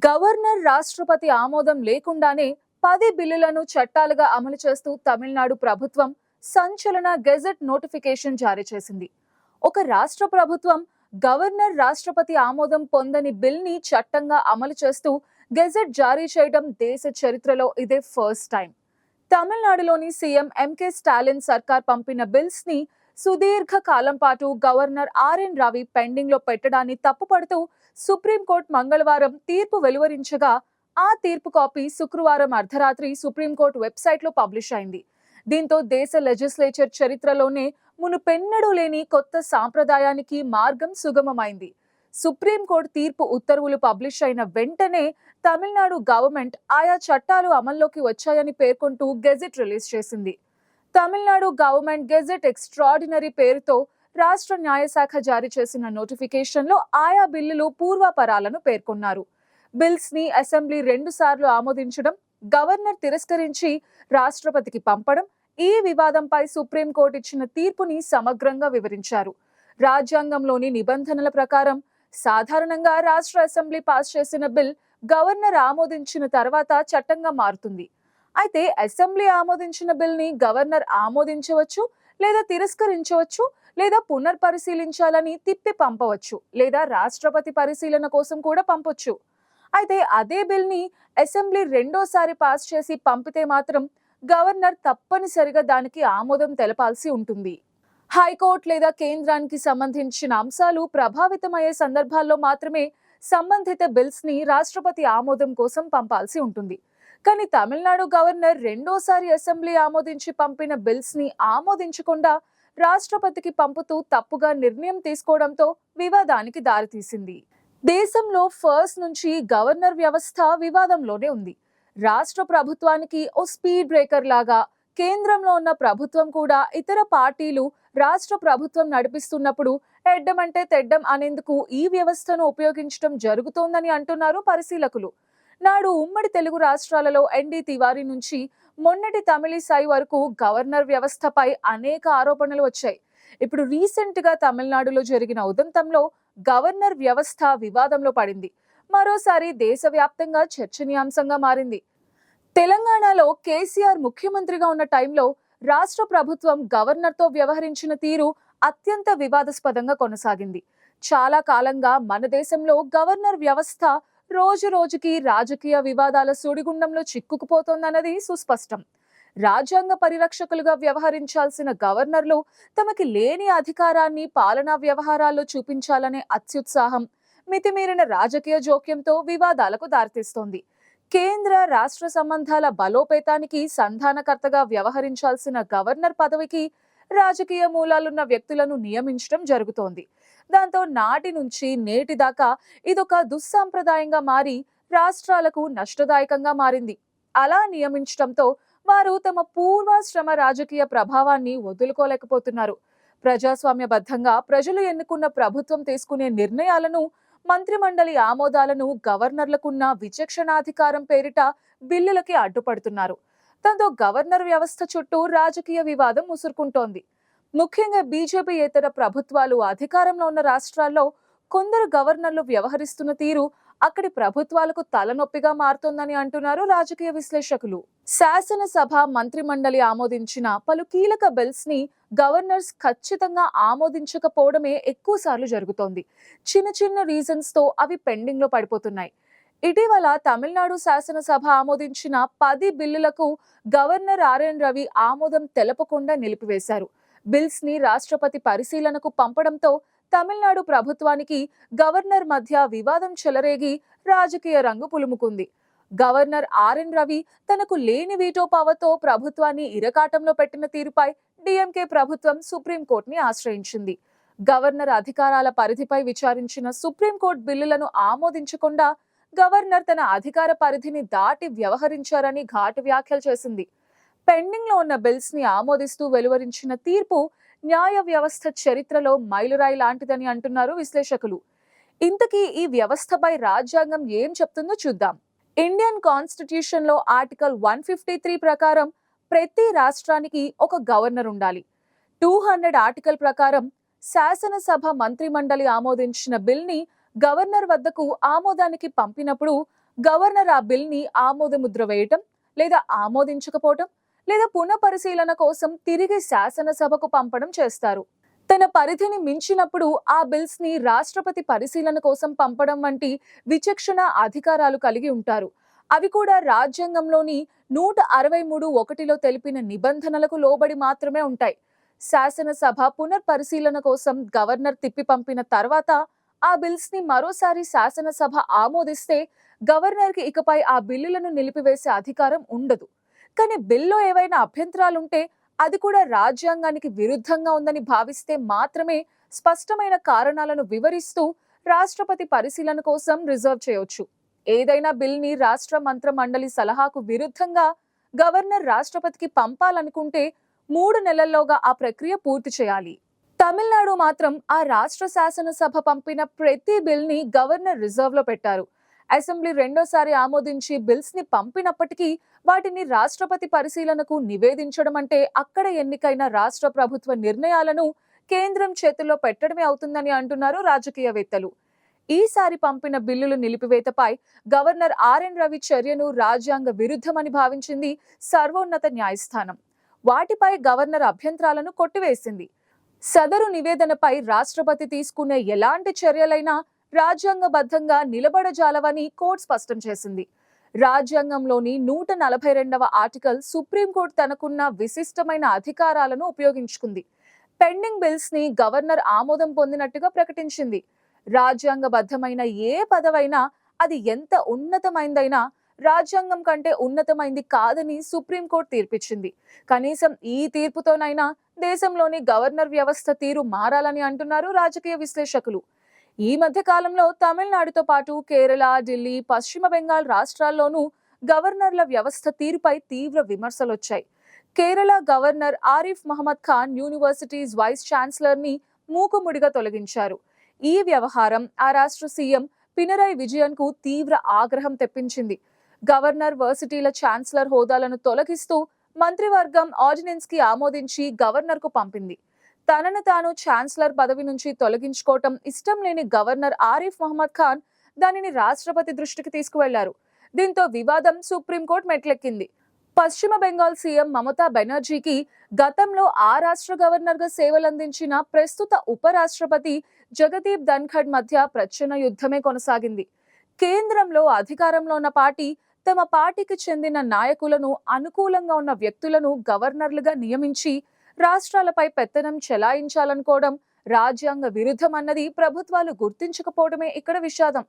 Governor రాష్ట్రపతి ఆమోదం లేకుండానే 10 బిల్లులను చట్టాలుగా అమలు చేస్తూ తమిళనాడు ప్రభుత్వం సంచలన గెజెట్ నోటిఫికేషన్ జారీ చేసింది. ఒక రాష్ట్ర ప్రభుత్వం గవర్నర్ రాష్ట్రపతి ఆమోదం పొందని బిల్ ని చట్టంగా అమలు చేస్తూ గెజెట్ జారీ చేయడం దేశ చరిత్రలో ఇదే ఫస్ట్ టైం. తమిళనాడులోని సీఎం ఎంకే స్టాలిన్ సర్కార్ పంపిన బిల్స్ ని సుదీర్ఘ కాలం పాటు గవర్నర్ ఆర్ఎన్ రవి పెండింగ్ లో పెట్టడాన్ని తప్పుపడుతూ సుప్రీంకోర్టు మంగళవారం తీర్పు వెలువరించగా ఆ తీర్పు కాపీ శుక్రవారం అర్ధరాత్రి సుప్రీంకోర్టు వెబ్సైట్ లో పబ్లిష్ అయింది. దీంతో దేశ లెజిస్లేచర్ చరిత్రలోనే మునుపెన్నడూ లేని కొత్త సాంప్రదాయానికి మార్గం సుగమమైంది. సుప్రీంకోర్టు తీర్పు ఉత్తర్వులు పబ్లిష్ అయిన వెంటనే తమిళనాడు గవర్నమెంట్ ఆయా చట్టాలు అమల్లోకి వచ్చాయని పేర్కొంటూ గెజెట్ రిలీజ్ చేసింది. తమిళనాడు గవర్నమెంట్ గెజెట్ ఎక్స్ట్రాడినరీ పేరుతో రాష్ట్ర న్యాయశాఖ జారీ చేసిన నోటిఫికేషన్ లో ఆయా బిల్లులు పూర్వాపరాలను పేర్కొన్నారు. బిల్స్ ని అసెంబ్లీ 2 సార్లు ఆమోదించడం, గవర్నర్ తిరస్కరించి రాష్ట్రపతికి పంపడం, ఈ వివాదంపై సుప్రీంకోర్టు ఇచ్చిన తీర్పుని సమగ్రంగా వివరించారు. రాజ్యాంగంలోని నిబంధనల ప్రకారం సాధారణంగా రాష్ట్ర అసెంబ్లీ పాస్ చేసిన బిల్ గవర్నర్ ఆమోదించిన తర్వాత చట్టంగా మారుతుంది. అయితే అసెంబ్లీ ఆమోదించిన బిల్ ని గవర్నర్ ఆమోదించవచ్చు, లేదా తిరస్కరించవచ్చు, లేదా పునర్పరిశీలించాలని తిప్పి పంపవచ్చు, లేదా రాష్ట్రపతి పరిశీలన కోసం కూడా పంపొచ్చు. అయితే అదే బిల్ ని అసెంబ్లీ రెండోసారి పాస్ చేసి పంపితే మాత్రం గవర్నర్ తప్పనిసరిగా దానికి ఆమోదం తెలపాల్సి ఉంటుంది. హైకోర్టు లేదా కేంద్రానికి సంబంధించిన అంశాలు ప్రభావితమయ్యే సందర్భాల్లో మాత్రమే సంబంధిత బిల్స్ ని రాష్ట్రపతి ఆమోదం కోసం పంపాల్సి ఉంటుంది. కానీ తమిళనాడు గవర్నర్ రెండోసారి అసెంబ్లీ ఆమోదించి పంపిన బిల్స్ ని ఆమోదించకుండా రాష్ట్రపతికి పంపుతూ తప్పుగా నిర్ణయం తీసుకోవడంతో వివాదానికి దారితీసింది. దేశంలో ఫస్ట్ నుంచి గవర్నర్ వ్యవస్థ వివాదంలోనే ఉంది. రాష్ట్ర ప్రభుత్వానికి ఓ స్పీడ్ బ్రేకర్ లాగా కేంద్రంలో ఉన్న ప్రభుత్వం కూడా ఇతర పార్టీలు రాష్ట్ర ప్రభుత్వం నడిపిస్తున్నప్పుడు ఎడ్డమంటే తెడ్డం అనేందుకు ఈ వ్యవస్థను ఉపయోగించడం జరుగుతోందని అంటున్నారు పరిశీలకులు. నాడు ఉమ్మడి తెలుగు రాష్ట్రాలలో ఎన్డీ తివారీ నుంచి మొన్నటి తమిళిసై వరకు గవర్నర్ వ్యవస్థపై అనేక ఆరోపణలు వచ్చాయి. ఇప్పుడు రీసెంట్ గా తమిళనాడులో జరిగిన ఉదంతంలో గవర్నర్ వ్యవస్థ వివాదంలో పడింది. మరోసారి దేశవ్యాప్తంగా చర్చనీయాంశంగా మారింది. తెలంగాణలో కేసీఆర్ ముఖ్యమంత్రిగా ఉన్న టైంలో రాష్ట్ర ప్రభుత్వం గవర్నర్తో వ్యవహరించిన తీరు అత్యంత వివాదాస్పదంగా కొనసాగింది. చాలా కాలంగా మన దేశంలో గవర్నర్ వ్యవస్థ రోజు రోజుకి రాజకీయ వివాదాల సుడిగుండంలో చిక్కుకుపోతోందన్నది సుస్పష్టం. రాజ్యాంగ పరిరక్షకులుగా వ్యవహరించాల్సిన గవర్నర్లు తమకి లేని అధికారాన్ని పాలనా వ్యవహారాల్లో చూపించాలనే అత్యుత్సాహం, మితిమీరిన రాజకీయ జోక్యంతో వివాదాలకు దారితీస్తోంది. కేంద్ర రాష్ట్ర సంబంధాల బలోపేతానికి సంధానకర్తగా వ్యవహరించాల్సిన గవర్నర్ పదవికి రాజకీయ మూలాలున్న వ్యక్తులను నియమించడం జరుగుతోంది. దాంతో నాటి నుంచి నేటి దాకా ఇదొక దుస్సాంప్రదాయంగా మారి రాష్ట్రాలకు నష్టదాయకంగా మారింది. అలా నియమించడంతో వారు తమ పూర్వాశ్రమ రాజకీయ ప్రభావాన్ని వదులుకోలేకపోతున్నారు. ప్రజాస్వామ్యబద్ధంగా ప్రజలు ఎన్నుకున్న ప్రభుత్వం తీసుకునే నిర్ణయాలను, మంత్రిమండలి ఆమోదాలను గవర్నర్లకున్న విచక్షణాధికారం పేరిట బిల్లులకి అడ్డుపడుతున్నారు. దాంతో గవర్నర్ వ్యవస్థ చుట్టూ రాజకీయ వివాదం ముసురుకుంటోంది. ముఖ్యంగా బీజేపీయేతర ప్రభుత్వాలు అధికారంలో ఉన్న రాష్ట్రాల్లో కొందరు గవర్నర్లు వ్యవహరిస్తున్న తీరు అక్కడి ప్రభుత్వాలకు తలనొప్పిగా మారుతోందని అంటున్నారు రాజకీయ విశ్లేషకులు. శాసనసభ, మంత్రిమండలి ఆమోదించిన పలు కీలక బిల్స్ ని గవర్నర్స్ ఖచ్చితంగా ఆమోదించకపోవడమే ఎక్కువ సార్లు జరుగుతోంది. చిన్న చిన్న రీజన్స్ తో అవి పెండింగ్ లో పడిపోతున్నాయి. ఇటీవల తమిళనాడు శాసనసభ ఆమోదించిన 10 బిల్లులకు గవర్నర్ ఆర్ఎన్ రవి ఆమోదం తెలపకుండా నిలిపివేశారు. బిల్స్ ని రాష్ట్రపతి పరిశీలనకు పంపడంతో తమిళనాడు ప్రభుత్వానికి గవర్నర్ మధ్య వివాదం చెలరేగి రాజకీయ రంగు పులుముకుంది. గవర్నర్ ఆర్ఎన్ రవి తనకు లేని వీటో పవర్తో ప్రభుత్వాన్ని ఇరకాటంలో పెట్టిన తీరుపై డిఎంకే ప్రభుత్వం సుప్రీంకోర్టుని ఆశ్రయించింది. గవర్నర్ అధికారాల పరిధిపై విచారించిన సుప్రీంకోర్టు బిల్లులను ఆమోదించకుండా గవర్నర్ తన అధికార పరిధిని దాటి వ్యవహరించారని ఘాటు వ్యాఖ్యలు చేసింది. పెండింగ్ లో ఉన్న బిల్స్ ని ఆమోదిస్తూ వెలువరించిన తీర్పు న్యాయ వ్యవస్థ చరిత్రలో మైలురాయి లాంటిదని అంటున్నారు విశ్లేషకులు. ఇంతకీ ఈ వ్యవస్థపై రాజ్యాంగం ఏం చెప్తుందో చూద్దాం. ఇండియన్ కాన్స్టిట్యూషన్ లో ఆర్టికల్ 153 ప్రకారం ప్రతి రాష్ట్రానికి ఒక గవర్నర్ ఉండాలి. 200 ఆర్టికల్ ప్రకారం శాసనసభ, మంత్రిమండలి ఆమోదించిన బిల్ ని గవర్నర్ వద్దకు ఆమోదానికి పంపినప్పుడు గవర్నర్ ఆ బిల్ ని ఆమోద ముద్ర వేయటం లేదా ఆమోదించకపోవటం లేదా పునఃపరిశీలన కోసం తిరిగి శాసనసభకు పంపడం చేస్తారు. తన పరిధిని మించినప్పుడు ఆ బిల్స్ ని రాష్ట్రపతి పరిశీలన కోసం పంపడం వంటి విచక్షణ అధికారాలు కలిగి ఉంటారు. అవి కూడా రాజ్యాంగంలోని 163(1)లో తెలిపిన నిబంధనలకు లోబడి మాత్రమే ఉంటాయి. శాసనసభ పునఃపరిశీలన కోసం గవర్నర్ తిప్పి పంపిన తర్వాత ఆ బిల్స్ ని మరోసారి శాసనసభ ఆమోదిస్తే గవర్నర్ కి ఇకపై ఆ బిల్లులను నిలిపివేసే అధికారం ఉండదు. కానీ బిల్లో ఏవైనా అభ్యంతరాలుంటే అది కూడా రాజ్యాంగానికి విరుద్ధంగా ఉందని భావిస్తే మాత్రమే స్పష్టమైన కారణాలను వివరిస్తూ రాష్ట్రపతి పరిశీలన కోసం రిజర్వ్ చేయొచ్చు. ఏదైనా బిల్ ని రాష్ట్ర మంత్రి మండలి సలహాకు విరుద్ధంగా గవర్నర్ రాష్ట్రపతికి పంపాలనుకుంటే 3 నెలల్లోగా ఆ ప్రక్రియ పూర్తి చేయాలి. తమిళనాడు మాత్రం ఆ రాష్ట్ర శాసనసభ పంపిన ప్రతి బిల్ ని గవర్నర్ రిజర్వ్ లో పెట్టారు. అసెంబ్లీ రెండోసారి ఆమోదించి బిల్స్ ని పంపినప్పటికీ వాటిని రాష్ట్రపతి పరిశీలనకు నివేదించడం అంటే అక్కడ ఎన్నికైన రాష్ట్ర ప్రభుత్వ నిర్ణయాలను కేంద్రం చేతుల్లో పెట్టడమే అవుతుందని అంటున్నారు రాజకీయవేత్తలు. ఈసారి పంపిన బిల్లుల నిలిపివేతపై గవర్నర్ ఆర్ఎన్ రవి చర్యను రాజ్యాంగ విరుద్ధమని భావించింది సర్వోన్నత న్యాయస్థానం. వాటిపై గవర్నర్ అభ్యంతరాలను కొట్టివేసింది. సదరు నివేదనపై రాష్ట్రపతి తీసుకునే ఎలాంటి చర్యలైనా రాజ్యాంగబద్ధంగా నిలబడజాలవని కోర్టు స్పష్టం చేసింది. రాజ్యాంగంలోని 142వ ఆర్టికల్ సుప్రీంకోర్టు తనకున్న విశిష్టమైన అధికారాలను ఉపయోగించుకుంది. పెండింగ్ బిల్స్ ని గవర్నర్ ఆమోదం పొందినట్టుగా ప్రకటించింది. రాజ్యాంగబద్ధమైన ఏ పదవైనా అది ఎంత ఉన్నతమైందైనా రాజ్యాంగం కంటే ఉన్నతమైంది కాదని సుప్రీంకోర్టు తీర్పిచ్చింది. కనీసం ఈ తీర్పుతోనైనా దేశంలోని గవర్నర్ వ్యవస్థ తీరు మారాలని అంటున్నారు రాజకీయ విశ్లేషకులు. ఈ మధ్య కాలంలో తమిళనాడుతో పాటు కేరళ, ఢిల్లీ, పశ్చిమ బెంగాల్ రాష్ట్రాల్లోనూ గవర్నర్ల వ్యవస్థ తీరుపై తీవ్ర విమర్శలొచ్చాయి. Kerala governor Arif Mohammed Khan universities vice chancellor ని మూకుముడిగా తొలగించారు. ఈ వ్యవహారం ఆ రాష్ట్ర సీఎం పినరయ్ విజయన్ కు తీవ్ర ఆగ్రహం తెప్పించింది. గవర్నర్ వర్సిటీల ఛాన్సలర్ హోదాలను తొలగిస్తూ మంత్రివర్గం ఆర్డినెన్స్ కి ఆమోదించి గవర్నర్ కు పంపింది. తనను తాను ఛాన్సలర్ పదవి నుంచి తొలగించుకోవటం ఇష్టం లేని గవర్నర్ ఆరిఫ్ మహమ్మద్ ఖాన్ దానిని రాష్ట్రపతి దృష్టికి తీసుకువెళ్లారు. దీంతో వివాదం సుప్రీంకోర్టు మెట్లెక్కింది. పశ్చిమ బెంగాల్ సీఎం మమతా బెనర్జీకి గతంలో ఆ రాష్ట్ర గవర్నర్ గా సేవలందించిన ప్రస్తుత ఉపరాష్ట్రపతి జగదీప్ ధన్ఖడ్ మధ్య ప్రచ్ఛన్న యుద్ధమే కొనసాగింది. కేంద్రంలో అధికారంలో ఉన్న పార్టీ తమ పార్టీకి చెందిన నాయకులను, అనుకూలంగా ఉన్న వ్యక్తులను గవర్నర్లుగా నియమించి రాష్ట్రాలపై పెత్తనం చెలాయించాలనుకోవడం రాజ్యాంగ విరుద్ధమన్నది ప్రభుత్వాలు గుర్తించకపోవడమే ఇక్కడ విషాదం.